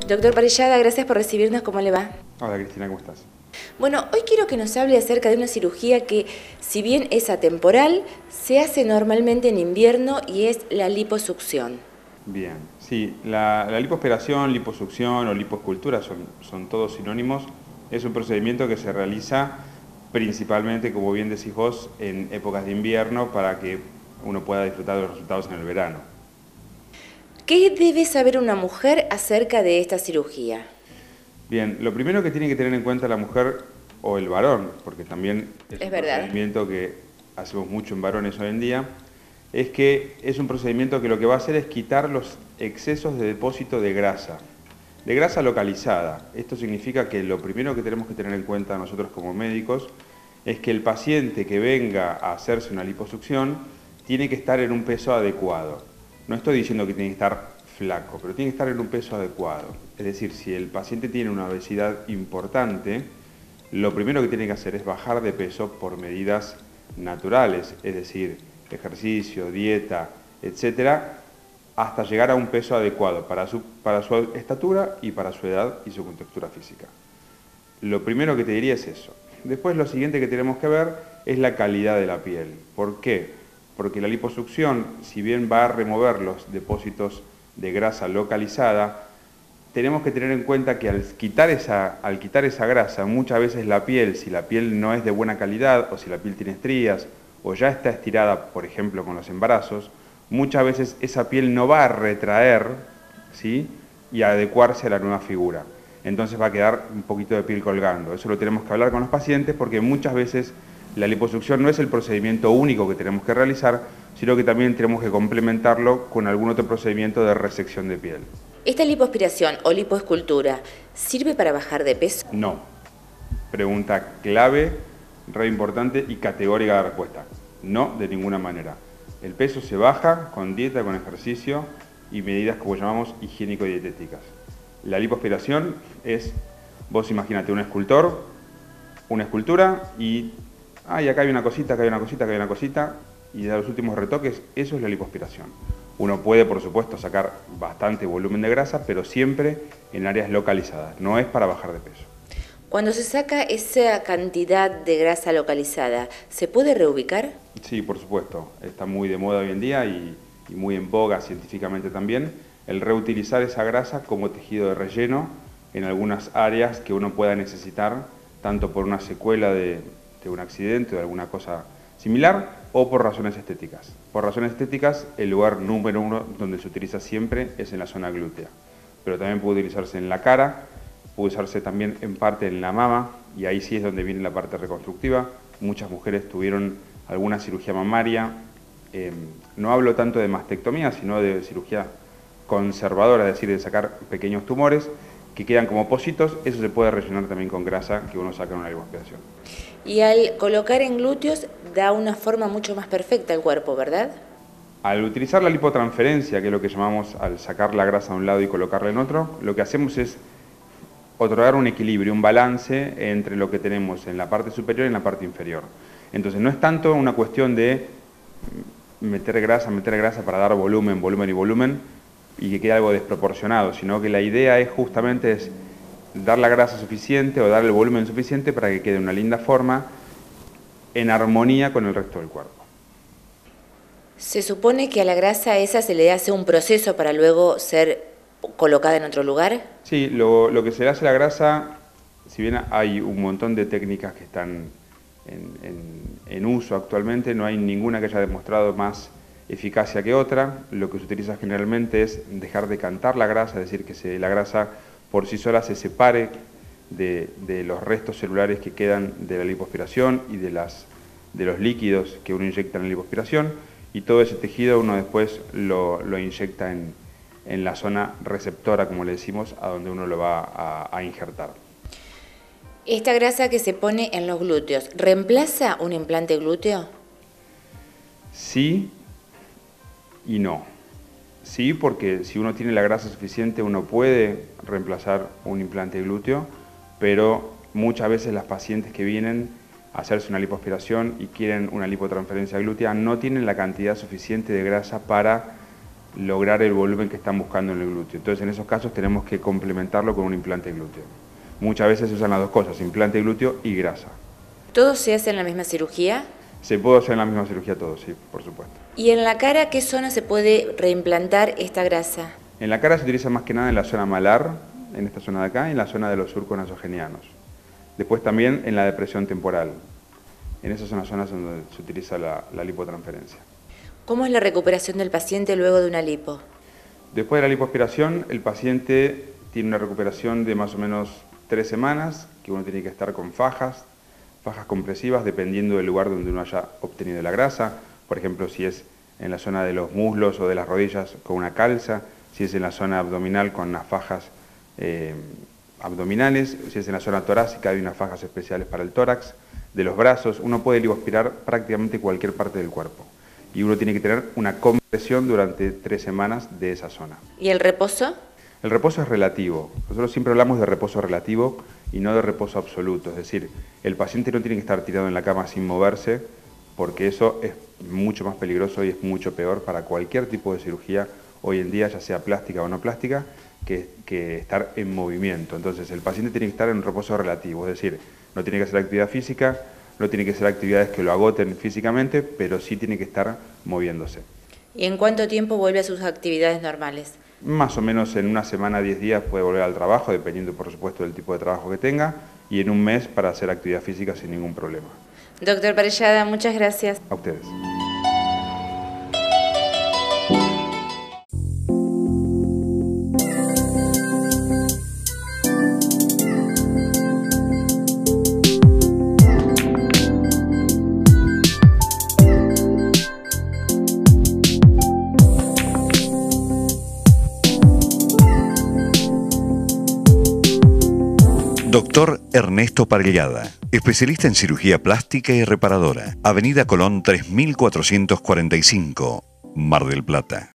Doctor Parellada, gracias por recibirnos. ¿Cómo le va? Hola Cristina, ¿cómo estás? Bueno, hoy quiero que nos hable acerca de una cirugía que, si bien es atemporal, se hace normalmente en invierno y es la liposucción. Bien, sí, la lipoaspiración, liposucción o lipoescultura son todos sinónimos. Es un procedimiento que se realiza principalmente, como bien decís vos, en épocas de invierno para que uno pueda disfrutar de los resultados en el verano. ¿Qué debe saber una mujer acerca de esta cirugía? Bien, lo primero que tiene que tener en cuenta la mujer o el varón, porque también es un procedimiento que hacemos mucho en varones hoy en día, es que es un procedimiento que lo que va a hacer es quitar los excesos de depósito de grasa localizada. Esto significa que lo primero que tenemos que tener en cuenta nosotros como médicos es que el paciente que venga a hacerse una liposucción tiene que estar en un peso adecuado. No estoy diciendo que tiene que estar flaco, pero tiene que estar en un peso adecuado. Es decir, si el paciente tiene una obesidad importante, lo primero que tiene que hacer es bajar de peso por medidas naturales, es decir, ejercicio, dieta, etcétera, hasta llegar a un peso adecuado para su estatura y para su edad y su contextura física. Lo primero que te diría es eso. Después lo siguiente que tenemos que ver es la calidad de la piel. ¿Por qué? Porque la liposucción, si bien va a remover los depósitos de grasa localizada, tenemos que tener en cuenta que al quitar esa grasa, muchas veces la piel, si la piel no es de buena calidad, o si la piel tiene estrías, o ya está estirada, por ejemplo, con los embarazos, muchas veces esa piel no va a retraer, ¿sí?, y a adecuarse a la nueva figura. Entonces va a quedar un poquito de piel colgando. Eso lo tenemos que hablar con los pacientes porque muchas veces la liposucción no es el procedimiento único que tenemos que realizar, sino que también tenemos que complementarlo con algún otro procedimiento de resección de piel. ¿Esta lipoaspiración o lipoescultura sirve para bajar de peso? No. Pregunta clave, re importante y categórica de respuesta. No, de ninguna manera. El peso se baja con dieta, con ejercicio y medidas como llamamos higiénico-dietéticas. La lipoaspiración es, vos imagínate un escultor, una escultura y acá hay una cosita, acá hay una cosita, acá hay una cosita, y de los últimos retoques, eso es la lipoaspiración. Uno puede, por supuesto, sacar bastante volumen de grasa, pero siempre en áreas localizadas, no es para bajar de peso. Cuando se saca esa cantidad de grasa localizada, ¿se puede reubicar? Sí, por supuesto, está muy de moda hoy en día y muy en boga científicamente también, el reutilizar esa grasa como tejido de relleno en algunas áreas que uno pueda necesitar, tanto por una secuela de un accidente o de alguna cosa similar, o por razones estéticas. Por razones estéticas, el lugar número uno donde se utiliza siempre es en la zona glútea, pero también puede utilizarse en la cara, puede usarse también en parte en la mama, y ahí sí es donde viene la parte reconstructiva. Muchas mujeres tuvieron alguna cirugía mamaria, no hablo tanto de mastectomía, sino de cirugía conservadora, es decir, de sacar pequeños tumores que quedan como pocitos. Eso se puede rellenar también con grasa que uno saca en una lipoaspiración. Y al colocar en glúteos da una forma mucho más perfecta al cuerpo, ¿verdad? Al utilizar la lipotransferencia, que es lo que llamamos al sacar la grasa de un lado y colocarla en otro, lo que hacemos es otorgar un equilibrio, un balance entre lo que tenemos en la parte superior y en la parte inferior. Entonces no es tanto una cuestión de meter grasa para dar volumen, volumen y volumen, y que quede algo desproporcionado, sino que la idea es justamente dar la grasa suficiente o dar el volumen suficiente para que quede una linda forma en armonía con el resto del cuerpo. Se supone que a la grasa esa se le hace un proceso para luego ser colocada en otro lugar. Sí, lo que se le hace a la grasa, si bien hay un montón de técnicas que están en uso actualmente, no hay ninguna que haya demostrado más eficacia que otra. Lo que se utiliza generalmente es dejar decantar la grasa, es decir, que la grasa por sí sola se separe de los restos celulares que quedan de la lipoaspiración y de los líquidos que uno inyecta en la lipoaspiración, y todo ese tejido uno después lo inyecta en la zona receptora, como le decimos, a donde uno lo va a injertar. ¿Esta grasa que se pone en los glúteos reemplaza un implante glúteo? Sí y no. Sí, porque si uno tiene la grasa suficiente uno puede reemplazar un implante glúteo, pero muchas veces las pacientes que vienen a hacerse una lipoaspiración y quieren una lipotransferencia glútea no tienen la cantidad suficiente de grasa para lograr el volumen que están buscando en el glúteo. Entonces en esos casos tenemos que complementarlo con un implante glúteo. Muchas veces se usan las dos cosas, implante glúteo y grasa. ¿Todo se hace en la misma cirugía? Se puede hacer en la misma cirugía todo, sí, por supuesto. ¿Y en la cara qué zona se puede reimplantar esta grasa? En la cara se utiliza más que nada en la zona malar, en esta zona de acá, y en la zona de los surcos nasogenianos. Después también en la depresión temporal. En esas son las zonas donde se utiliza la lipotransferencia. ¿Cómo es la recuperación del paciente luego de una lipo? Después de la lipoaspiración, el paciente tiene una recuperación de más o menos 3 semanas, que uno tiene que estar con fajas compresivas, dependiendo del lugar donde uno haya obtenido la grasa. Por ejemplo, si es en la zona de los muslos o de las rodillas, con una calza; si es en la zona abdominal, con unas fajas abdominales; si es en la zona torácica, hay unas fajas especiales para el tórax; de los brazos. Uno puede lipoaspirar prácticamente cualquier parte del cuerpo, y uno tiene que tener una compresión durante 3 semanas de esa zona. ¿Y el reposo? El reposo es relativo. Nosotros siempre hablamos de reposo relativo y no de reposo absoluto. Es decir, el paciente no tiene que estar tirado en la cama sin moverse, porque eso es mucho más peligroso y es mucho peor para cualquier tipo de cirugía hoy en día, ya sea plástica o no plástica, que estar en movimiento. Entonces el paciente tiene que estar en un reposo relativo, es decir, no tiene que hacer actividad física, no tiene que hacer actividades que lo agoten físicamente, pero sí tiene que estar moviéndose. ¿Y en cuánto tiempo vuelve a sus actividades normales? Más o menos en una semana, 10 días puede volver al trabajo, dependiendo por supuesto del tipo de trabajo que tenga, y en un mes para hacer actividad física sin ningún problema. Doctor Parellada, muchas gracias. A ustedes. Doctor Ernesto Parellada, especialista en cirugía plástica y reparadora. Avenida Colón 3445, Mar del Plata.